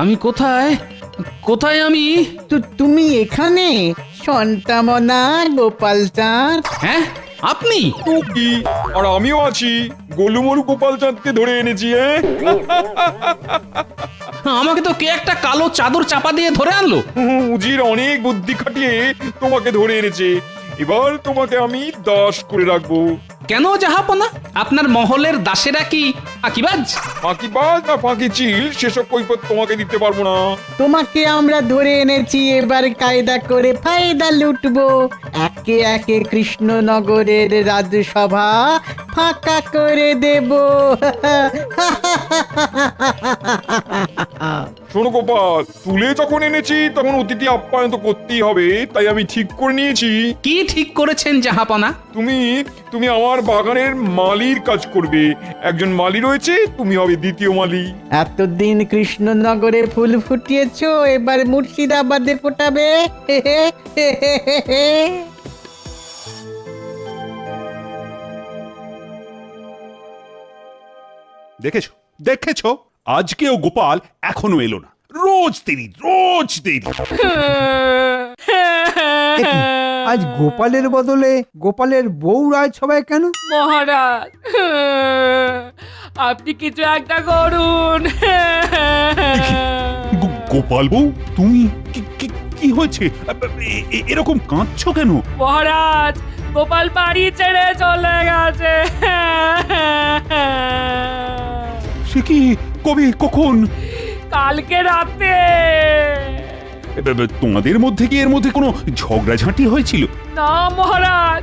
আমি কোথায় কোথায় আমি? তুমি এখানে সন্তামনা গোপাল চাঁদ? হ্যাঁ, আপনি? তো কি, আর আমিও আছি। গোলুমলু গোপাল চাঁদকে ধরে এনেছি। আমাকে তো কে একটা কালো চাদর চাপা দিয়ে ধরে আনলো। উজির অনেক বুদ্ধি খাটিয়ে তোমাকে ধরে এনেছে। এবার তোমাকে আমি দাস করে রাখবো। কেন জাহাপনা? আপনার মহলের দাসেরা কি আকিবাজ? ফাঁকিবাজ না ফাঁকি চিল সেসব কৈফত তোমাকে দিতে পারবো না। তোমাকে আমরা ধরে এনেছি, এবার কায়দা করে ফায়দা লুটবো। একে একে কৃষ্ণনগরের রাজসভা ফাঁকা করে দেব। শোনো গোপাল, তুলে যখন এনেছি তখন অতিথি আপ্যায়ন তো করতেই হবে। তাই আমি ঠিক করে নিয়েছি, কি ঠিক করেছেন জাহাপনা? তুমি তুমি আমার বাগানের মালির কাজ করবে। একজন মালি রয়েছে, তুমি হবে দ্বিতীয় মালি। এতদিন কৃষ্ণনগরে ফুল ফুটিয়েছো, এবার মুর্শিদাবাদে ফোটাবে। দেখেছো দেখেছো, আজকেও গোপাল এখনো এলো না। রোজ দেরি, রোজ দেরি। আজ গোপালের বদলে গোপালের বউ রাজসভায় কেন? মহারাজ, আপনি কিছু একটা করুন। গোপাল বউ, তুমি কি হয়েছে? এরকম কাঁদছো কেন? মহারাজ, গোপাল বাড়ি ছেড়ে চলে গেছে। সে কি, কবে, কখন? কালকে রাতে। তোমাদের মধ্যে কি এর মধ্যে কোনো ঝগড়াঝাঁটি হয়েছিল? না মহারাজ,